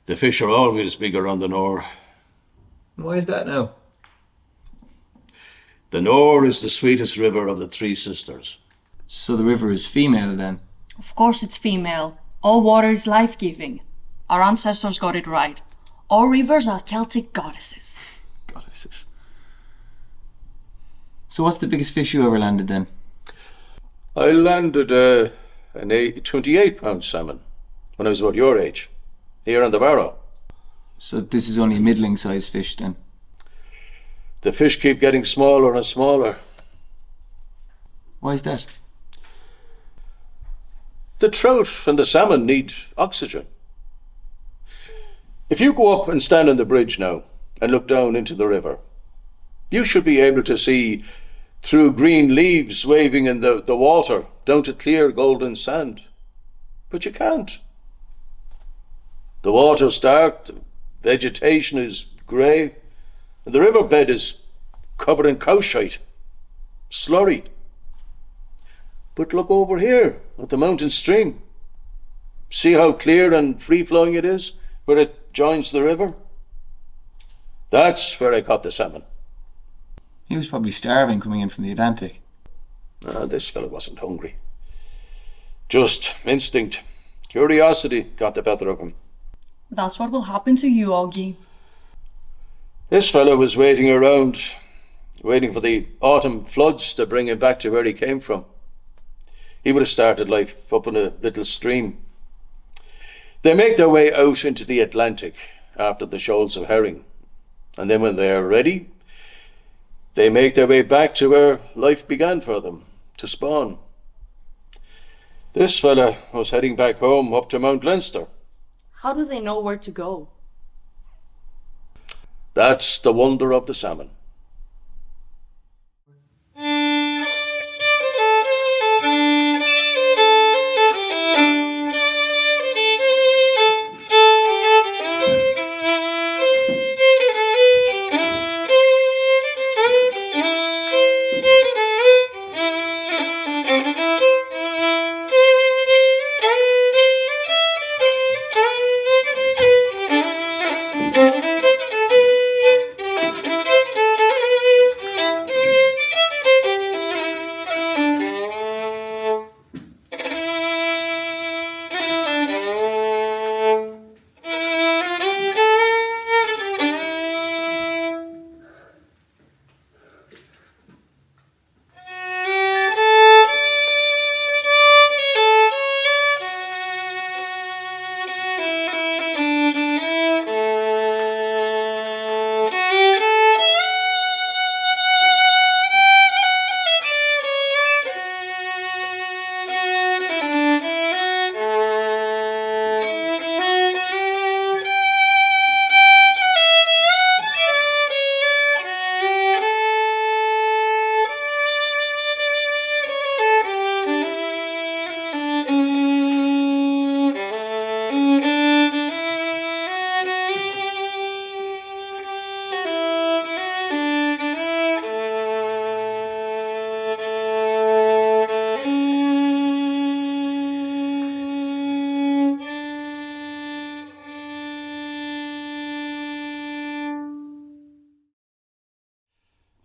The fish are always bigger on the Nore. Why is that now? The Nore is the sweetest river of the three sisters. So the river is female then? Of course it's female. All water is life-giving. Our ancestors got it right. All rivers are Celtic goddesses. Goddesses. So what's the biggest fish you ever landed then? I landed an 28-pound salmon when I was about your age, here on the Barrow. So this is only a middling sized fish then? The fish keep getting smaller and smaller. Why is that? The trout and the salmon need oxygen. If you go up and stand on the bridge now and look down into the river, you should be able to see through green leaves waving in the water down to clear golden sand. But you can't. The water's dark, the vegetation is grey, and the riverbed is covered in cowshite, slurry. But look over here at the mountain stream. See how clear and free-flowing it is where it joins the river? That's where I caught the salmon. He was probably starving coming in from the Atlantic. This fellow wasn't hungry. Just instinct. Curiosity got the better of him. That's what will happen to you, Augie. This fellow was waiting around, waiting for the autumn floods to bring him back to where he came from. He would have started life up in a little stream. They make their way out into the Atlantic after the shoals of herring. And then when they're ready, they make their way back to where life began for them, to spawn. This fella was heading back home up to Mount Leinster. How do they know where to go? That's the wonder of the salmon.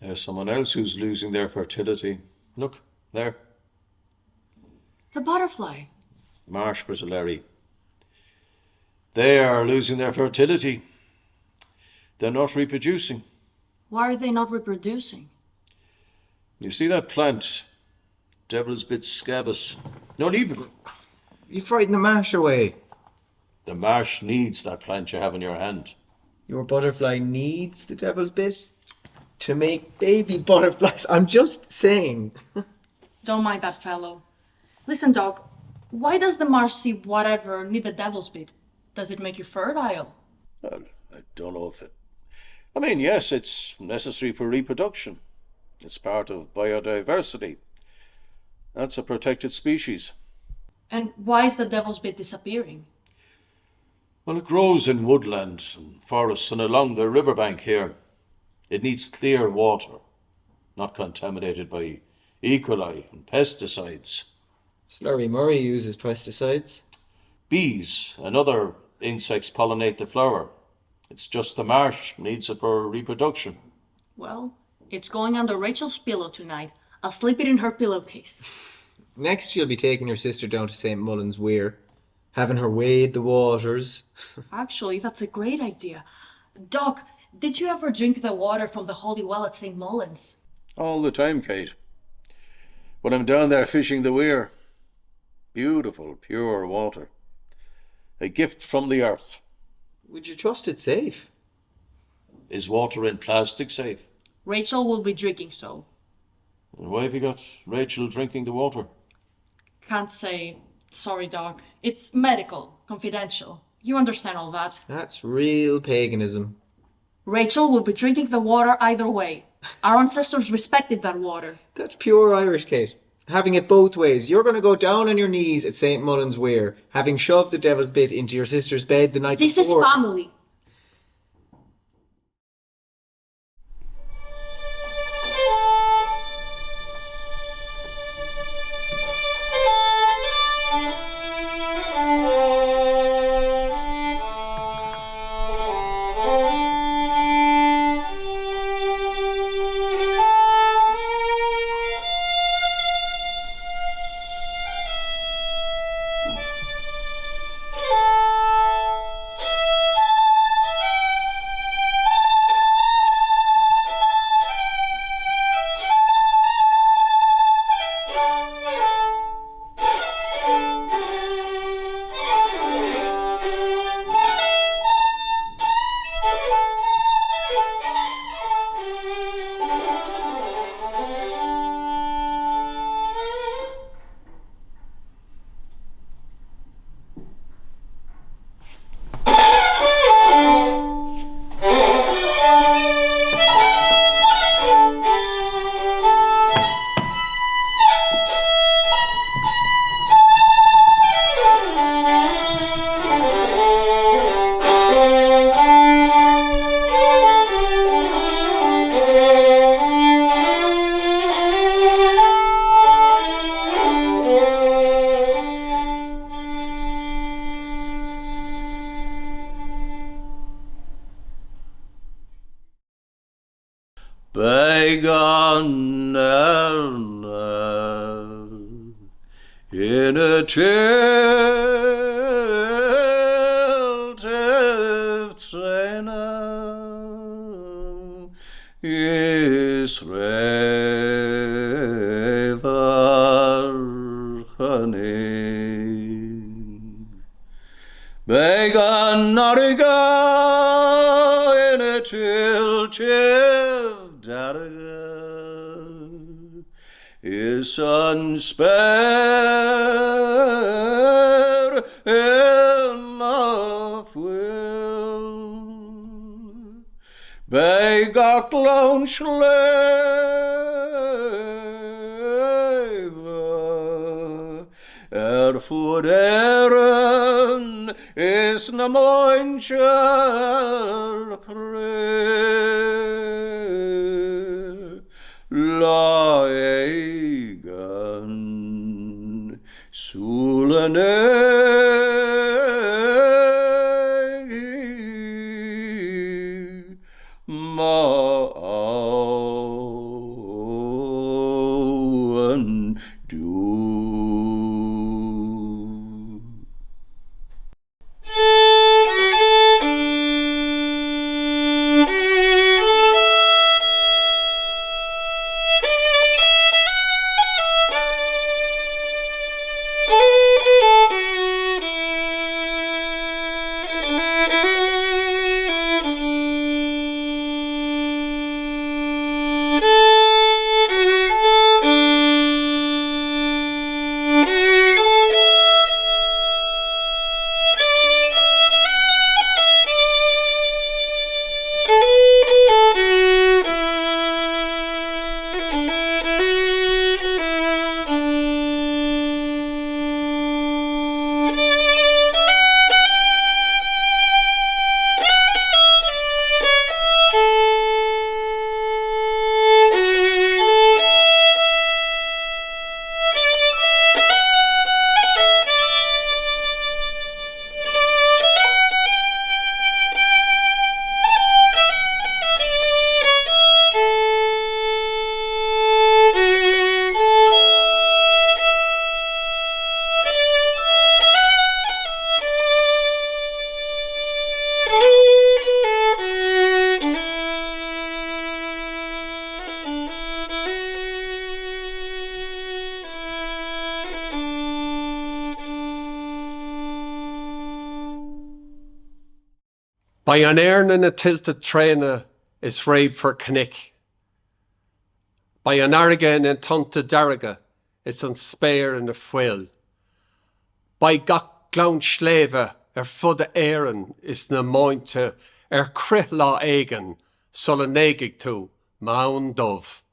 There's someone else who's losing their fertility. Look, there. The butterfly. Marsh fritillary. They are losing their fertility. They're not reproducing. Why are they not reproducing? You see that plant? Devil's bit scabbous. No, leave it. You frightened the marsh away. The marsh needs that plant you have in your hand. Your butterfly needs the devil's bit to make baby butterflies. I'm just saying. Don't mind that fellow. Listen, dog, why does the marsh sea whatever need the devil's bit? Does it make you fertile? Well, I don't know if it... I mean, yes, it's necessary for reproduction. It's part of biodiversity. That's a protected species. And why is the devil's bit disappearing? Well, it grows in woodlands and forests and along the riverbank here. It needs clear water, not contaminated by E. coli and pesticides. Slurry Murray uses pesticides. Bees and other insects pollinate the flower. It's just the marsh needs it for reproduction. Well, it's going under Rachel's pillow tonight. I'll slip it in her pillowcase. Next, you'll be taking your sister down to St. Mullen's Weir, having her wade the waters. Actually, that's a great idea. Doc, did you ever drink the water from the holy well at St. Mullins? All the time, Kate. When I'm down there fishing the weir. Beautiful, pure water. A gift from the earth. Would you trust it safe? Is water in plastic safe? Rachel will be drinking so. And why have you got Rachel drinking the water? Can't say. Sorry, Doc. It's medical, confidential. You understand all that. That's real paganism. Rachel will be drinking the water either way. Our ancestors respected that water. That's pure Irish, Kate. Having it both ways. You're going to go down on your knees at St. Mullen's Weir, having shoved the devil's bit into your sister's bed the night This before. is family. Bygone in a tilted train is revarchaning. Bygone in a tilted darga is unspare enough will beg a clown slave food eren is na moincher cre la egan sulane ma'awan do. By an airn in a tilted trainer is rabe for canick. By an arga in tonta darga is an spare in a fuil. By gach glaun sleva fudda airan is na mointe crih lá aigan sol a negig tú maun dove.